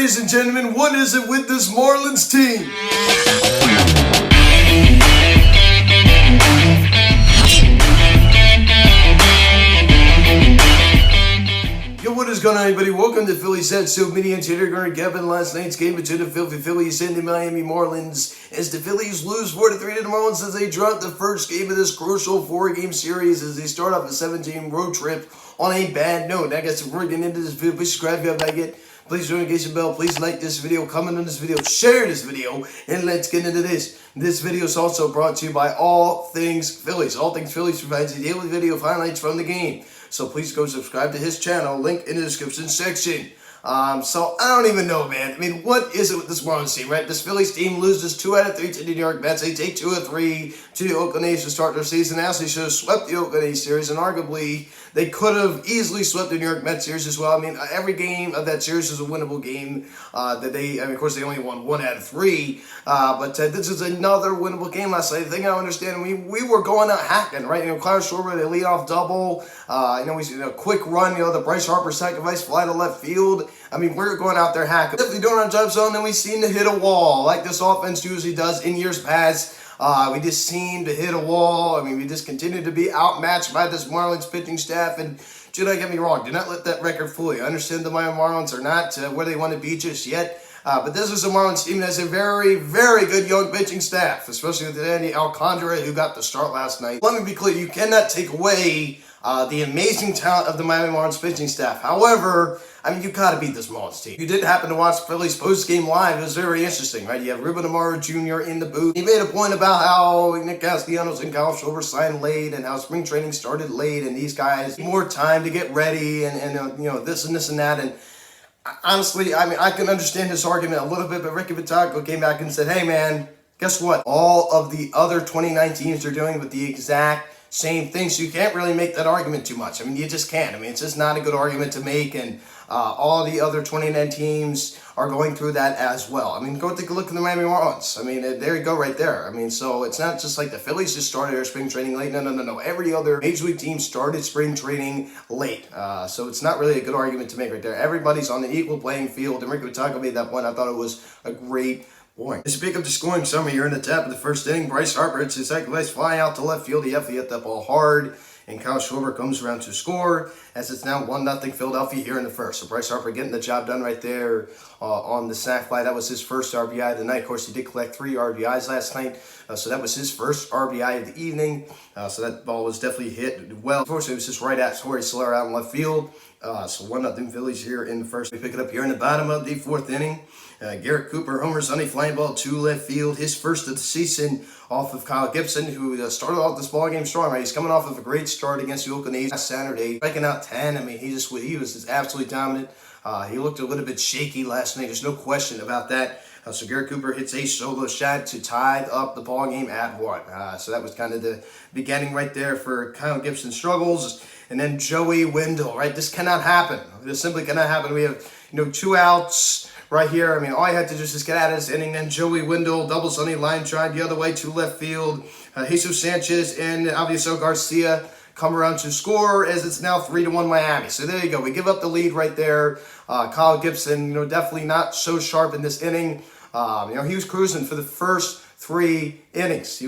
ladies and gentlemen, what is it with this Marlins team? Yo, what is going on, everybody? Welcome to Phillies Set. So, mini and Tater going to get in last night's game between the Philadelphia Phillies and the Miami Marlins as the Phillies lose 4-3 to the Marlins as they drop the first game of this crucial 4-game series as they start off a 17 road trip on a bad note. I guess we're getting into this video. Please subscribe if you haven't yet. Please notification bell. Please like this video, comment on this video, share this video, and let's get into this. This video is also brought to you by All Things Phillies. All Things Phillies provides a daily video of highlights from the game. So please go subscribe to his channel, link in the description section. So I don't even know, man. I mean, what is it with this Marlins team, right? This Phillies team loses 2 out of 3 to the New York Mets. They take 2 of 3 to the Oakland A's to start their season. They actually should have swept the Oakland A's series, and arguably they could have easily swept the New York Mets series as well. I mean, every game of that series is a winnable game. Of course, they only won 1 out of 3, but this is another winnable game last night. The thing I understand, we were going out hacking, right? Clarence Schwarber, they lead off double. We a quick run, the Bryce Harper sacrifice fly to left field. I mean, we're going out there hacking. If we doing our job zone, then we seem to hit a wall like this offense usually does in years past. We just seem to hit a wall. I mean, we just continue to be outmatched by this Marlins pitching staff. And do not get me wrong, do not let that record fool you. I understand the Miami Marlins are not where they want to be just yet. But this is a Marlins team that has a very, very good young pitching staff, especially with Andy Alcantara, who got the start last night. Let me be clear, you cannot take away the amazing talent of the Miami Marlins pitching staff. However, I mean, you got to beat this Marlins team. If you didn't happen to watch Phillies post-game live, it was very interesting, right? You have Ruben Amaro Jr. in the booth. He made a point about how Nick Castellanos and Kyle Schwarber signed late and how spring training started late and these guys need more time to get ready and this and this and that. And honestly, I mean, I can understand his argument a little bit, but Ricky Vitaco came back and said, hey, man, guess what? All of the other 29 teams are doing with the exact same thing, so you can't really make that argument too much. I mean, you just can't. I mean, it's just not a good argument to make, and all the other 29 teams are going through that as well. I mean, go take a look at the Miami Marlins. I mean, there you go right there. I mean, so it's not just like the Phillies just started their spring training late. No. Every other Major League team started spring training late. So it's not really a good argument to make right there. Everybody's on the equal playing field, and Ricky Vitaco made that point. I thought it was a great point. As you pick up the scoring summary here in the top of the first inning, Bryce Harper hits his sacrifice fly out to left field. He hit that ball hard, and Kyle Schwarber comes around to score as it's now 1-0 Philadelphia here in the first. So Bryce Harper getting the job done right there on the sac fly. That was his first RBI of the night. Of course, he did collect 3 RBIs last night, so that was his first RBI of the evening. So that ball was definitely hit well. Unfortunately, it was just right at Torrey Soler out in left field. So 1-0 Phillies here in the first. We pick it up here in the bottom of the 4th inning. Garrett Cooper homers on a flying ball to left field. His first of the season off of Kyle Gibson, who started off this ball game strong. Right, he's coming off of a great start against the Oakland A's last Saturday, striking out 10. I mean, he was just absolutely dominant. He looked a little bit shaky last night. There's no question about that. So Garrett Cooper hits a solo shot to tie up the ball game at 1. So that was kind of the beginning right there for Kyle Gibson's struggles. And then Joey Wendle, right? This cannot happen. This simply cannot happen. We have 2 outs right here. I mean, all you had to do is just get out of this inning. Then Joey Wendle doubles on a line drive the other way to left field. Jesus Sanchez and Avisail Garcia come around to score as it's now 3-1 Miami. So there you go. We give up the lead right there. Kyle Gibson, definitely not so sharp in this inning. He was cruising for the first 3 innings.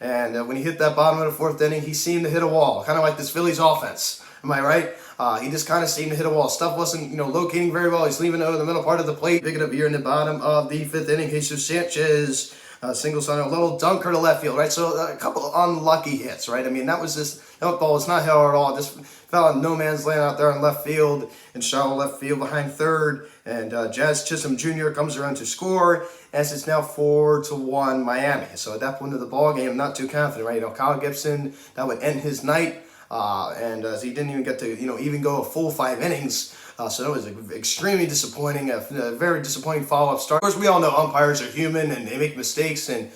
And when he hit that bottom of the 4th inning, he seemed to hit a wall, kind of like this Phillies offense. Am I right? He just kind of seemed to hit a wall. Stuff wasn't, locating very well. He's leaving it over the middle part of the plate. Pick it up here in the bottom of the 5th inning. Jesus Sanchez singles on a little dunker to left field, right? So a couple of unlucky hits, right? I mean, that ball was not hit at all. Just fell in no man's land out there in left field and shallow left field behind third. And Jazz Chisholm Jr. comes around to score as it's now 4-1 Miami. So at that point of the ball game, I'm not too confident, right? Kyle Gibson, that would end his night. And he didn't even get to, even go a full 5 innings. So that was extremely disappointing, a very disappointing follow-up start. Of course, we all know umpires are human and they make mistakes, and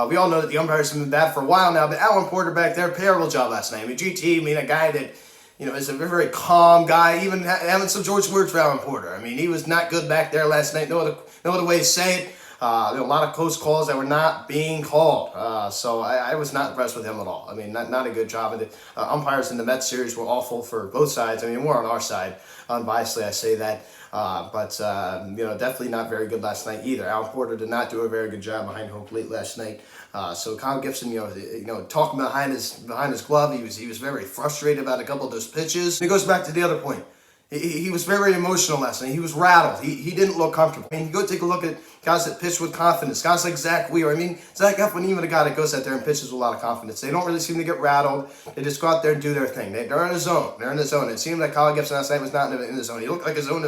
we all know that the umpires have been bad for a while now, but Alan Porter back there, terrible job last night. I mean, GT, a guy that, is a very calm guy, even having some George words for Alan Porter. I mean, he was not good back there last night, no other way to say it. A lot of close calls that were not being called. So I was not impressed with him at all. I mean, not a good job. And the umpires in the Mets series were awful for both sides. I mean, more on our side. Unbiasedly, I say that. But definitely not very good last night either. Al Porter did not do a very good job behind home plate last night. So Kyle Gibson, talking behind his glove, he was very frustrated about a couple of those pitches. And it goes back to the other point. He was very emotional last night. He was rattled. He didn't look comfortable. I mean, you go take a look at guys that pitch with confidence. Guys like Zach Wheeler. I mean, Zach Eflin, even a guy that goes out there and pitches with a lot of confidence. They don't really seem to get rattled. They just go out there and do their thing. They're in the zone. They're in the zone. It seemed like Kyle Gibson last night was not in the zone. He looked like a zone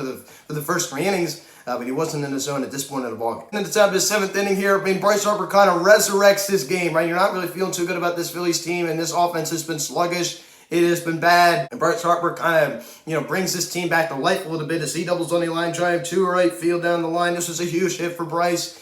for the first 3 innings, but he wasn't in the zone at this point of the ballgame. And at the top of the 7th inning here, I mean, Bryce Harper kind of resurrects this game, right? You're not really feeling too good about this Phillies team, and this offense has been sluggish. It has been bad, and Bryce Harper kind of, brings this team back to life a little bit as he doubles on the line drive to right field down the line. This was a huge hit for Bryce.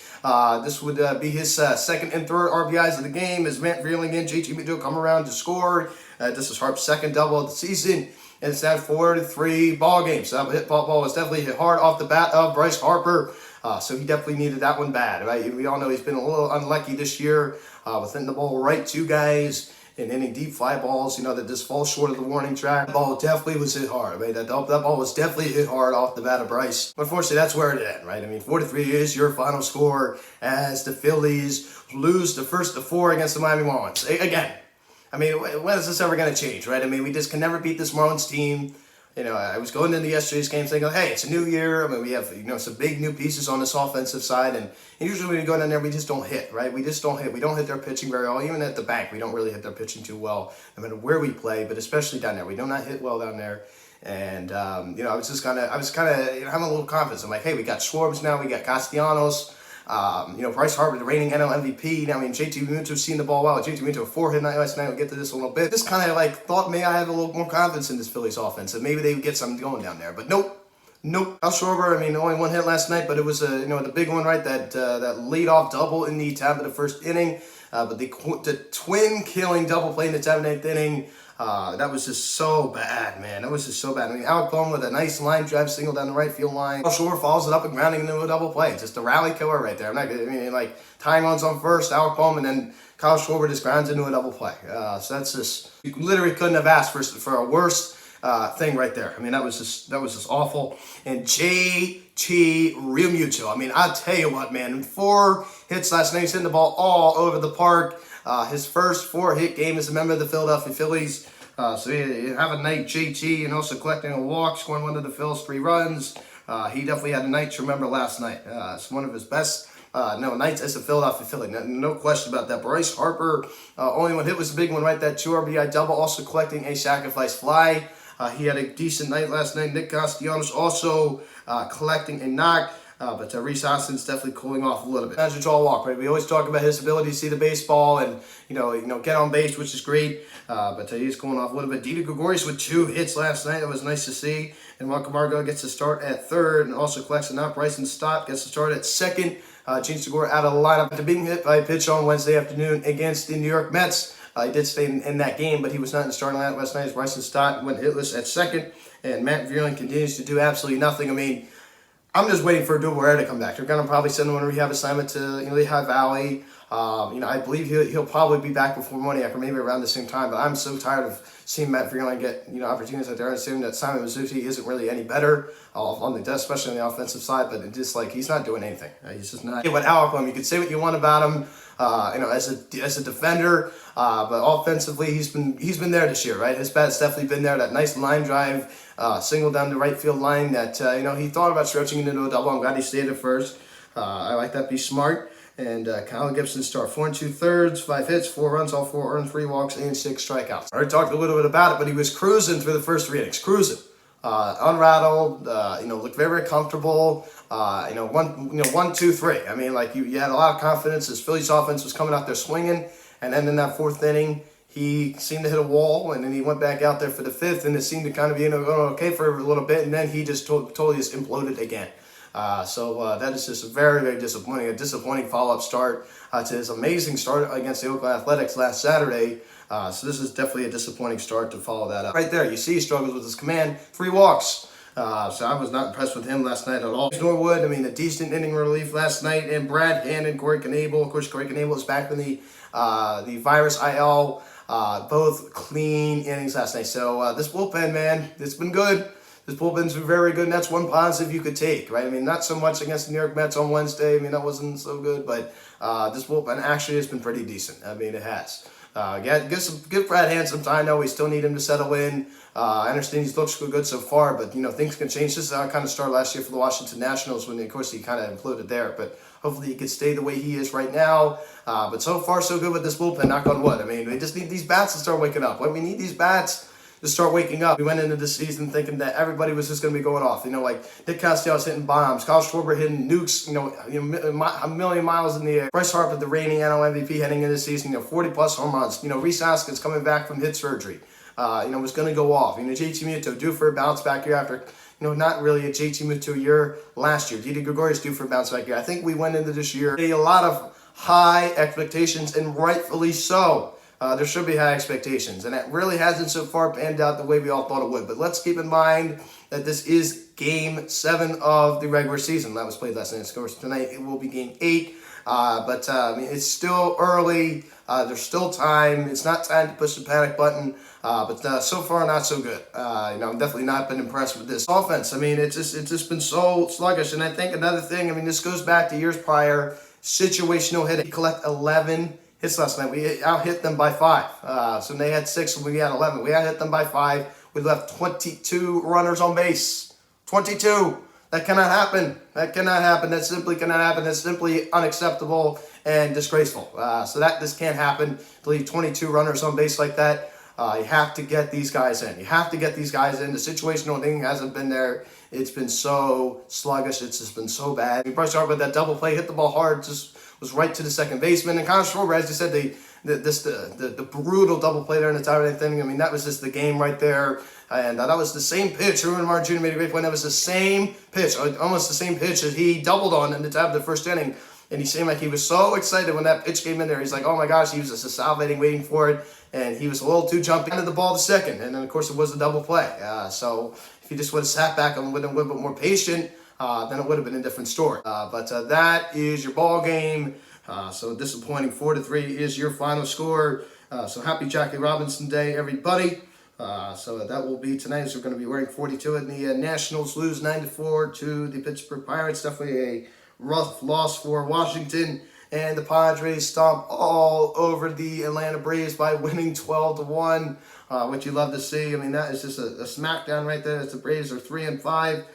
This would be his second and third RBIs of the game as Matt Vierling and JT Mitchell come around to score. This is Harp's second double of the season, and it's now 4-3 ball game. So that ball was definitely hit hard off the bat of Bryce Harper. So he definitely needed that one bad, right? We all know he's been a little unlucky this year with hitting the ball right to guys and any deep fly balls, that just fall short of the warning track. The ball definitely was hit hard. I mean, that ball was definitely hit hard off the bat of Bryce. Unfortunately, that's where it ended, right? I mean, 4-3 is your final score as the Phillies lose the first of 4 against the Miami Marlins. Again, I mean, when is this ever going to change, right? I mean, we just can never beat this Marlins team. I was going into yesterday's game thinking, hey, it's a new year. I mean, we have, some big new pieces on this offensive side. And usually when we go down there, we just don't hit, right? We just don't hit. We don't hit their pitching very well. Even at the bank, we don't really hit their pitching too well, no matter where we play, but especially down there. We do not hit well down there. And, I was kind of having a little confidence. I'm like, hey, we got Schwartz now. We got Castellanos. Bryce Harper, the reigning NL MVP. Now, I mean, JT Mitchell's seen the ball well. JT Mitchell, 4-hit night last night. We'll get to this a little bit. Just kind of thought maybe I had a little more confidence in this Phillies offense, and maybe they would get something going down there. But nope. Al Schwarber, I mean, only 1 hit last night, but it was the big one, right? That lead-off double in the top of the first inning. But the twin-killing double play in the 7th and 8th inning. That was just so bad, man. That was just so bad. I mean, Alec Boehm with a nice line drive single down the right field line. Al Schwarber follows it up and grounding into a double play. Just a rally killer right there. Tying runs on first, Alec Boehm, and then Kyle Schwarber just grounds into a double play. So that's just, you literally couldn't have asked for a worse thing right there. I mean, that was just awful. And JT Realmuto. I mean, I tell you what, man. 4 hits last night. He's hitting the ball all over the park. His first 4-hit game as a member of the Philadelphia Phillies. So you have a night, JT, and also collecting a walk, scoring one of the Phillies 3 runs. He definitely had a night to remember last night. It's one of his best nights as a Philadelphia Philly. No question about that. Bryce Harper, only 1 hit was a big one, right? That 2 RBI double, also collecting a sacrifice fly. He had a decent night last night. Nick Castellanos also collecting a knock. But Reese Hoskins definitely cooling off a little bit. As a tall walk, right? We always talk about his ability to see the baseball and get on base, which is great. But he's cooling off a little bit. Didi Gregorius with 2 hits last night. That was nice to see. And Juan Camargo gets to start at 3rd and also collects a knock. Bryson Stott gets to start at 2nd. Gene Segura out of the lineup after being hit by a pitch on Wednesday afternoon against the New York Mets. He did stay in that game, but he was not in the starting lineup last night as Bryson Stott went hitless at 2nd. And Matt Vierling continues to do absolutely nothing. I mean, I'm just waiting for Duval to come back. They're going to probably send him on a rehab assignment to Lehigh Valley. I believe he'll probably be back before Moniak or maybe around the same time. But I'm so tired of seeing Matt Vierling get opportunities out there and assuming that Simon Mizuki isn't really any better especially on the offensive side. But it's just he's not doing anything. He's just not. With Alec Boehm, you could say what you want about him. As a defender, but offensively he's been there this year, right? His bat's definitely been there. That nice line drive, single down the right field line that he thought about stretching it into a double. I'm glad he stayed at first. I like that. Be smart. And Kyle Gibson start 4 2/3, 5 hits, 4 runs, all 4 earned, 3 walks, and 6 strikeouts. I already talked a little bit about it, but he was cruising through the first 3 innings, cruising. Unrattled, looked very, very comfortable. 1, 2, 3. I mean, you had a lot of confidence. His Phillies offense was coming out there swinging, and then in that 4th inning, he seemed to hit a wall, and then he went back out there for the 5th, and it seemed to kind of be going okay for a little bit, and then he just totally just imploded again. So that is just a very, very disappointing follow-up start to his amazing start against the Oakland Athletics last Saturday. So this is definitely a disappointing start to follow that up. Right there, you see he struggles with his command. 3 walks. So I was not impressed with him last night at all. Norwood, I mean, a decent inning relief last night, and Brad Hand, Corey Knebel. Of course, Corey Knebel is back in the virus IL. Both clean innings last night. So this bullpen, man, it's been good. This bullpen's been very good, and that's one positive you could take, right? I mean, not so much against the New York Mets on Wednesday. I mean, that wasn't so good, but this bullpen actually has been pretty decent. I mean, it has. Give Brad Hand some time, though. We still need him to settle in. I understand he looks good so far, but, things can change. This is how it kind of started last year for the Washington Nationals when, of course, he kind of imploded there. But hopefully he can stay the way he is right now. But so far, so good with this bullpen, knock on wood. I mean, we just need these bats to start waking up. We need these bats to start waking up. We went into the season thinking that everybody was just going to be going off. Like Nick Castellanos hitting bombs, Kyle Schwarber hitting nukes, a million miles in the air. Bryce Harper, the reigning NL MVP heading into the season, 40-plus home runs. Rhys Hoskins coming back from hip surgery, was going to go off. JT Muto due for a bounce back year after, not really a JT Muto year last year. Didi Gregorius due for a bounce back year. I think we went into this year a lot of high expectations, and rightfully so. There should be high expectations, and it really hasn't so far panned out the way we all thought it would. But let's keep in mind that this is Game 7 of the regular season. That was played last night. Of course, tonight it will be Game 8. But it's still early. There's still time. It's not time to push the panic button. But so far, not so good. I've definitely not been impressed with this offense. I mean, it's just been so sluggish. And I think another thing, this goes back to years prior, situational hitting. We collect 11 hits last night. We out-hit them by 5. So they had 6 and we had 11. We out-hit them by 5. We left 22 runners on base. 22. That cannot happen. That cannot happen. That simply cannot happen. That's simply unacceptable and disgraceful. So this can't happen. To leave 22 runners on base like that, you have to get these guys in. You have to get these guys in. The situational thing hasn't been there. It's been so sluggish. It's just been so bad. Bryce Harper, that double play, hit the ball hard, just was right to the second baseman. And Kyle Schwarber, as you said, the brutal double play there in the top of that thing. That was just the game right there. And that was the same pitch. Ruben Martin Jr. made a great point. That was the same pitch, almost the same pitch that he doubled on in the top of the first inning. And he seemed like he was so excited when that pitch came in there. He's like, oh my gosh, he was just salivating, waiting for it. And he was a little too jumpy. Handed the ball to second. And then, of course, it was a double play. So if he just would have sat back and been a little bit more patient, then it would have been a different story. But that is your ball game. So disappointing. 4-3 is your final score. So happy Jackie Robinson Day, everybody. So that will be tonight. So we're going to be wearing 42, and the Nationals lose 9-4 to the Pittsburgh Pirates. Definitely a rough loss for Washington. And the Padres stomp all over the Atlanta Braves by winning 12-1, which you love to see. That is just a smackdown right there. As the Braves are 3-5.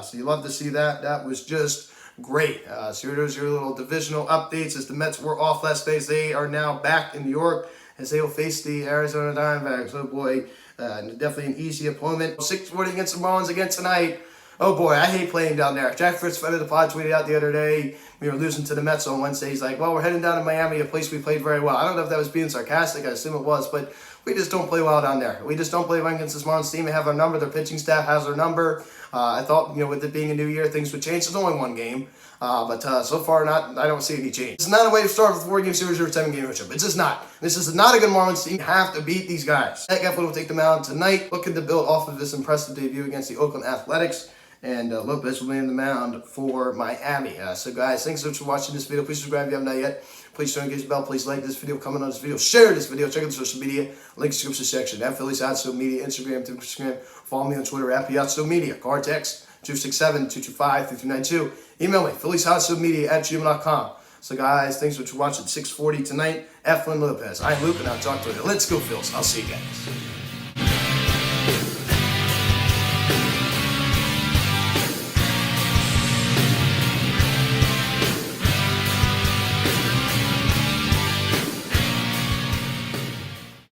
So you love to see that. That was just great. So here's your little divisional updates. As the Mets were off last days, they are now back in New York as they will face the Arizona Diamondbacks. Oh boy, definitely an easy opponent. 6-40 against the Marlins again tonight. Oh boy, I hate playing down there. Jack Fritz, friend of the pod, tweeted out the other day, we were losing to the Mets on Wednesday. He's like, well, we're heading down to Miami, a place we played very well. I don't know if that was being sarcastic. I assume it was, but we just don't play well down there. We just don't play well against this Marlins team. They have our number. Their pitching staff has our number. I thought, with it being a new year, things would change. It's only one game. But so far, I don't see any change. It's not a way to start with a 4-game series or a 7-game matchup. It's just not. This is not a good Marlins team. You have to beat these guys. Zach Eflin will take them out tonight, looking to build off of this impressive debut against the Oakland Athletics. And Lopez will be in the mound for Miami. So guys, thanks so much for watching this video. Please subscribe if you haven't done yet. Please turn on the bell. Please like this video, comment on this video, share this video, check out the social media, link in the description section. At Phillies Social Media, Instagram, Instagram. Follow me on Twitter at Piazza Media. Card text 267-225-3292. Email me, phillieshotsocialmedia@gmail.com. So guys, thanks so much for watching 6:40 tonight. Eflin Lopez. I'm Luke, and I'll talk to you. Let's go, Phils. I'll see you guys.